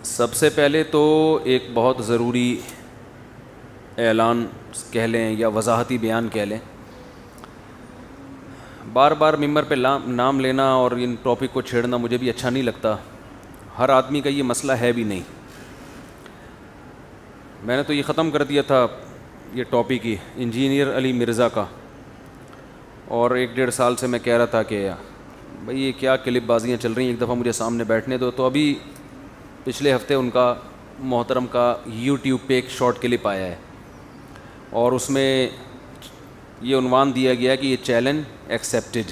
سب سے پہلے تو ایک بہت ضروری اعلان کہہ لیں یا وضاحتی بیان کہہ لیں. بار بار ممبر پہ نام لینا اور ان ٹاپک کو چھیڑنا مجھے بھی اچھا نہیں لگتا. ہر آدمی کا یہ مسئلہ ہے بھی نہیں. میں نے تو یہ ختم کر دیا تھا یہ ٹاپک ہی انجینئر علی مرزا کا, اور 1-1.5 سال سے میں کہہ رہا تھا کہ بھئی یہ کیا کلپ بازیاں چل رہی ہیں, ایک دفعہ مجھے سامنے بیٹھنے دو. تو ابھی پچھلے ہفتے ان کا محترم کا یوٹیوب پہ ایک شارٹ کلپ آیا ہے, اور اس میں یہ عنوان دیا گیا کہ یہ چیلنج ایکسیپٹڈ.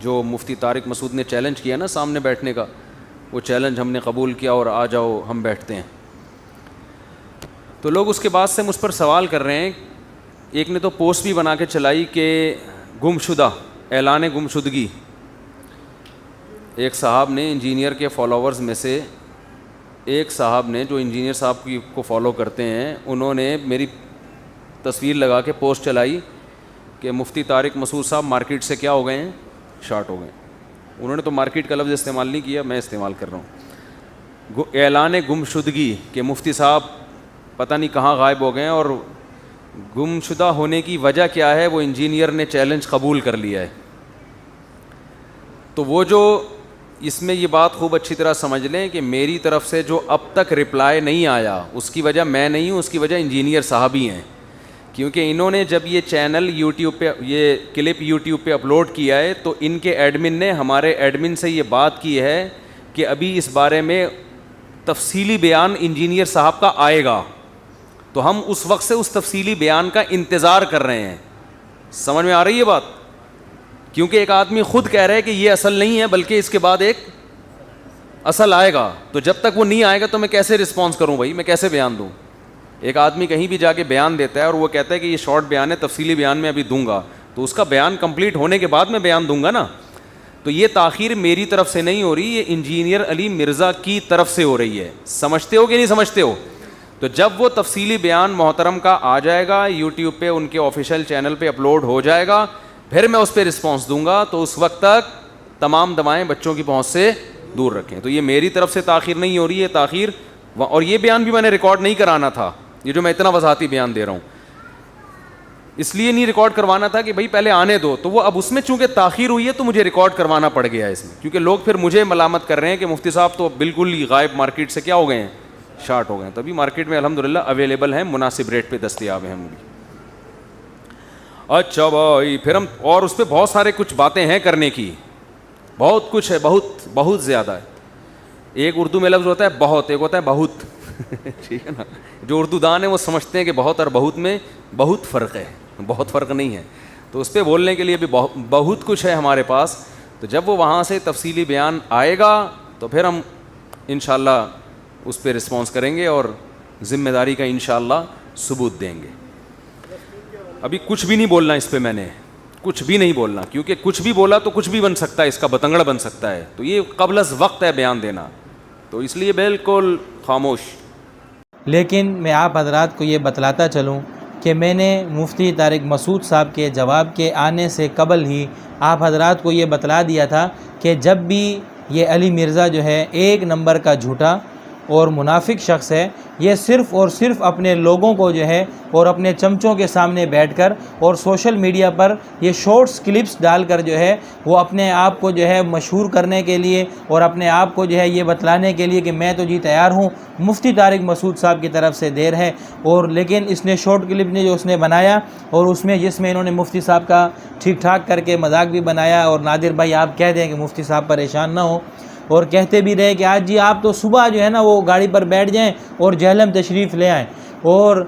جو مفتی طارق مسعود نے چیلنج کیا نا سامنے بیٹھنے کا, وہ چیلنج ہم نے قبول کیا اور آ جاؤ ہم بیٹھتے ہیں. تو لوگ اس کے بعد سے مجھ پر سوال کر رہے ہیں. ایک نے تو پوسٹ بھی بنا کے چلائی کہ گمشدہ, اعلان گمشدگی. ایک صاحب نے انجینئر کے فالوورز میں سے ایک صاحب نے جو انجینئر صاحب کو فالو کرتے ہیں, انہوں نے میری تصویر لگا کے پوسٹ چلائی کہ مفتی طارق مسعود صاحب مارکیٹ سے کیا ہو گئے ہیں, شارٹ ہو گئے. انہوں نے تو مارکیٹ کا لفظ استعمال نہیں کیا, میں استعمال کر رہا ہوں. اعلان گمشدگی کہ مفتی صاحب پتہ نہیں کہاں غائب ہو گئے ہیں, اور گمشدہ ہونے کی وجہ کیا ہے, وہ انجینئر نے چیلنج قبول کر لیا ہے. تو وہ جو اس میں یہ بات خوب اچھی طرح سمجھ لیں کہ میری طرف سے جو اب تک رپلائی نہیں آیا اس کی وجہ میں نہیں ہوں, اس کی وجہ انجینئر صاحب ہی ہیں. کیونکہ انہوں نے جب یہ چینل یوٹیوب پہ, یہ کلپ یوٹیوب پہ اپلوڈ کیا ہے, تو ان کے ایڈمن نے ہمارے ایڈمن سے یہ بات کی ہے کہ ابھی اس بارے میں تفصیلی بیان انجینئر صاحب کا آئے گا. تو ہم اس وقت سے اس تفصیلی بیان کا انتظار کر رہے ہیں. سمجھ میں آ رہی ہے بات؟ کیونکہ ایک آدمی خود کہہ رہا ہے کہ یہ اصل نہیں ہے بلکہ اس کے بعد ایک اصل آئے گا. تو جب تک وہ نہیں آئے گا تو میں کیسے رسپانس کروں بھائی, میں کیسے بیان دوں؟ ایک آدمی کہیں بھی جا کے بیان دیتا ہے اور وہ کہتا ہے کہ یہ شارٹ بیان ہے, تفصیلی بیان میں ابھی دوں گا, تو اس کا بیان کمپلیٹ ہونے کے بعد میں بیان دوں گا نا. تو یہ تاخیر میری طرف سے نہیں ہو رہی, یہ انجینئر علی مرزا کی طرف سے ہو رہی ہے. سمجھتے ہو کہ نہیں سمجھتے ہو؟ تو جب وہ تفصیلی بیان محترم کا آ جائے گا, یوٹیوب پہ ان کے آفیشیل چینل پہ اپلوڈ ہو جائے گا, پھر میں اس پہ رسپانس دوں گا. تو اس وقت تک تمام دوائیں بچوں کی پہنچ سے دور رکھیں. تو یہ میری طرف سے تاخیر نہیں ہو رہی ہے, تاخیر. اور یہ بیان بھی میں نے ریکارڈ نہیں کرانا تھا, یہ جو میں اتنا وضاحتی بیان دے رہا ہوں اس لیے نہیں ریکارڈ کروانا تھا کہ بھائی پہلے آنے دو. تو وہ اب اس میں چونکہ تاخیر ہوئی ہے تو مجھے ریکارڈ کروانا پڑ گیا اس میں, کیونکہ لوگ پھر مجھے ملامت کر رہے ہیں کہ مفتی صاحب تو بالکل ہی غائب, مارکیٹ سے کیا ہو گئے ہیں, شارٹ ہو گئے ہیں. تبھی مارکیٹ میں الحمدللہ اویلیبل ہیں, مناسب ریٹ پہ دستیاب ہیں ہم بھی. اچھا بھائی, پھر ہم اور اس پہ بہت سارے کچھ باتیں ہیں کرنے کی, بہت کچھ ہے, بہت بہت زیادہ ہے. ایک اردو میں لفظ ہوتا ہے بہت, ایک ہوتا ہے بہت. ٹھیک ہے نا. جو اردو دان ہیں وہ سمجھتے ہیں کہ بہت اور بہت میں بہت فرق ہے, بہت فرق نہیں ہے. تو اس پہ بولنے کے لیے بھی بہت کچھ ہے ہمارے پاس. تو جب وہ وہاں سے تفصیلی بیان آئے گا تو پھر ہم انشاءاللہ اس پہ رسپانس کریں گے اور ذمہ داری کا انشاءاللہ ثبوت دیں گے. ابھی کچھ بھی نہیں بولنا اس پہ, میں نے کچھ بھی نہیں بولنا, کیونکہ کچھ بھی بولا تو کچھ بھی بن سکتا ہے, اس کا بتنگڑ بن سکتا ہے. تو یہ قبل از وقت ہے بیان دینا, تو اس لیے بالکل خاموش. لیکن میں آپ حضرات کو یہ بتلاتا چلوں کہ میں نے مفتی طارق مسعود صاحب کے جواب کے آنے سے قبل ہی آپ حضرات کو یہ بتلا دیا تھا کہ جب بھی یہ علی مرزا جو ہے 1 نمبر کا جھوٹا اور منافق شخص ہے, یہ صرف اور صرف اپنے لوگوں کو جو ہے اور اپنے چمچوں کے سامنے بیٹھ کر اور سوشل میڈیا پر یہ شارٹس کلپس ڈال کر جو ہے وہ اپنے آپ کو جو ہے مشہور کرنے کے لیے اور اپنے آپ کو جو ہے یہ بتلانے کے لیے کہ میں تو جی تیار ہوں, مفتی طارق مسعود صاحب کی طرف سے دیر ہے. اور لیکن اس نے شارٹ کلپ نے جو اس نے بنایا اور اس میں جس میں انہوں نے مفتی صاحب کا ٹھیک ٹھاک کر کے مذاق بھی بنایا, اور نادر بھائی آپ کہہ دیں کہ مفتی صاحب پریشان نہ ہو, اور کہتے بھی رہے کہ آج جی آپ تو صبح جو ہے نا وہ گاڑی پر بیٹھ جائیں اور جہلم تشریف لے آئیں. اور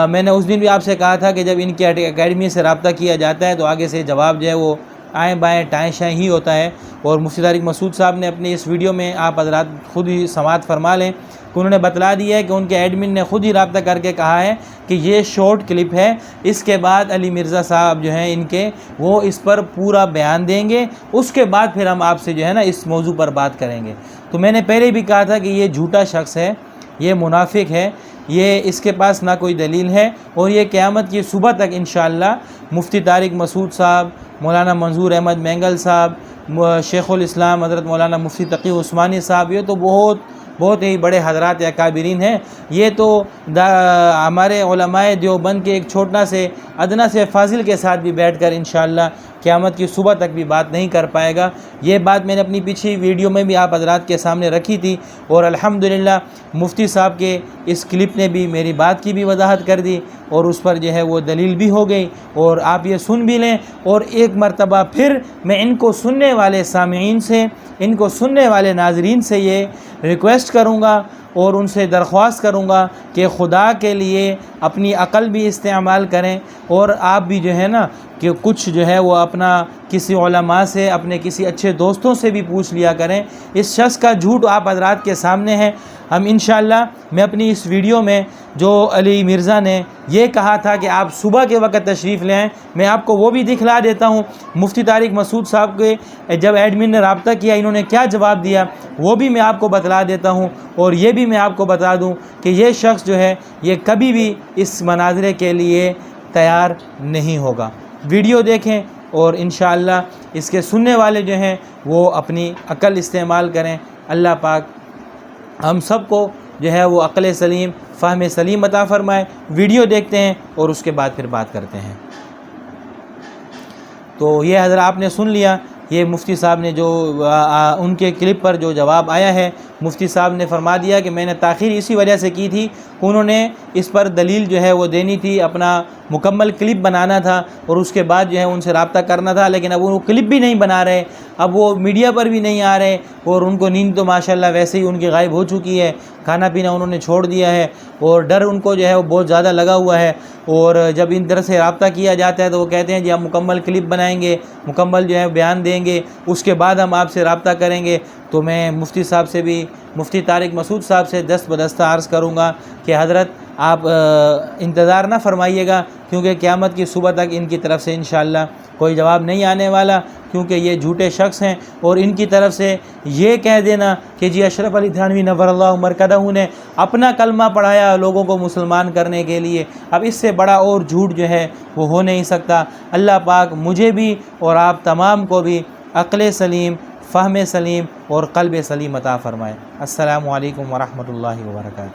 میں نے اس دن بھی آپ سے کہا تھا کہ جب ان کی اکیڈمی سے رابطہ کیا جاتا ہے تو آگے سے جواب جو ہے وہ آئیں بائیں ٹائیں شائیں ہی ہوتا ہے. اور مفتی طارق مسعود صاحب نے اپنے اس ویڈیو میں آپ حضرات خود ہی سماعت فرما لیں کہ انہوں نے بتلا دیا ہے کہ ان کے ایڈمن نے خود ہی رابطہ کر کے کہا ہے کہ یہ شارٹ کلپ ہے, اس کے بعد علی مرزا صاحب جو ہیں ان کے وہ اس پر پورا بیان دیں گے, اس کے بعد پھر ہم آپ سے جو ہے نا اس موضوع پر بات کریں گے. تو میں نے پہلے بھی کہا تھا کہ یہ جھوٹا شخص ہے, یہ منافق ہے, یہ اس کے پاس نہ کوئی دلیل ہے, اور یہ قیامت کی صبح تک انشاءاللہ مفتی طارق مسعود صاحب, مولانا منظور احمد مینگل صاحب, شیخ الاسلام حضرت مولانا مفتی تقی عثمانی صاحب, یہ تو بہت بہت ہی بڑے حضرات اکابرین ہیں. یہ تو ہمارے علماء دیوبند کے ایک چھوٹا سے ادنا سے فاضل کے ساتھ بھی بیٹھ کر انشاءاللہ قیامت کی صبح تک بھی بات نہیں کر پائے گا. یہ بات میں نے اپنی پچھلی ویڈیو میں بھی آپ حضرات کے سامنے رکھی تھی، اور الحمدللہ مفتی صاحب کے اس کلپ نے بھی میری بات کی بھی وضاحت کر دی، اور اس پر جو ہے وہ دلیل بھی ہو گئی، اور آپ یہ سن بھی لیں. اور ایک مرتبہ پھر میں ان کو سننے والے سامعین سے، ان کو سننے والے ناظرین سے یہ ریکویسٹ کروں گا اور ان سے درخواست کروں گا کہ خدا کے لیے اپنی عقل بھی استعمال کریں، اور آپ بھی جو ہے نا کہ کچھ جو ہے وہ اپنا کسی علماء سے، اپنے کسی اچھے دوستوں سے بھی پوچھ لیا کریں. اس شخص کا جھوٹ آپ حضرات کے سامنے ہے. ہم انشاءاللہ میں اپنی اس ویڈیو میں جو علی مرزا نے یہ کہا تھا کہ آپ صبح کے وقت تشریف لے آئیں، میں آپ کو وہ بھی دکھلا دیتا ہوں. مفتی طارق مسعود صاحب کے جب ایڈمن نے رابطہ کیا انہوں نے کیا جواب دیا وہ بھی میں آپ کو بتلا دیتا ہوں. اور یہ بھی میں آپ کو بتا دوں کہ یہ شخص جو ہے یہ کبھی بھی اس مناظرے کے لیے تیار نہیں ہوگا. ویڈیو دیکھیں اور انشاءاللہ اس کے سننے والے جو ہیں وہ اپنی عقل استعمال کریں. اللہ پاک ہم سب کو جو ہے وہ عقل سلیم، فہم سلیم عطا فرمائے. ویڈیو دیکھتے ہیں اور اس کے بعد پھر بات کرتے ہیں. تو یہ حضرات آپ نے سن لیا، یہ مفتی صاحب نے جو ان کے کلپ پر جو جواب آیا ہے، مفتی صاحب نے فرما دیا کہ میں نے تاخیر اسی وجہ سے کی تھی کہ انہوں نے اس پر دلیل جو ہے وہ دینی تھی، اپنا مکمل کلپ بنانا تھا اور اس کے بعد جو ہے ان سے رابطہ کرنا تھا. لیکن اب وہ کلپ بھی نہیں بنا رہے، اب وہ میڈیا پر بھی نہیں آ رہے، اور ان کو نیند تو ماشاءاللہ ویسے ہی ان کی غائب ہو چکی ہے، کھانا پینا انہوں نے چھوڑ دیا ہے، اور ڈر ان کو جو ہے وہ بہت زیادہ لگا ہوا ہے. اور جب ان طرح سے رابطہ کیا جاتا ہے تو وہ کہتے ہیں جی ہم مکمل کلپ بنائیں گے، مکمل جو ہے بیان دیں گے، اس کے بعد ہم آپ سے رابطہ کریں گے. تو میں مفتی صاحب سے بھی، مفتی طارق مسعود صاحب سے دست بدستہ عرض کروں گا کہ حضرت آپ انتظار نہ فرمائیے گا، کیونکہ قیامت کی صبح تک ان کی طرف سے انشاءاللہ کوئی جواب نہیں آنے والا، کیونکہ یہ جھوٹے شخص ہیں. اور ان کی طرف سے یہ کہہ دینا کہ جی اشرف علی تھانوی نور اللہ مرکزہ نے اپنا کلمہ پڑھایا لوگوں کو مسلمان کرنے کے لیے، اب اس سے بڑا اور جھوٹ جو ہے وہ ہو نہیں سکتا. اللہ پاک مجھے بھی اور آپ تمام کو بھی عقل سلیم، فہم سلیم اور قلب سلیم عطا فرمائے. السلام علیکم ورحمۃ اللہ وبرکاتہ.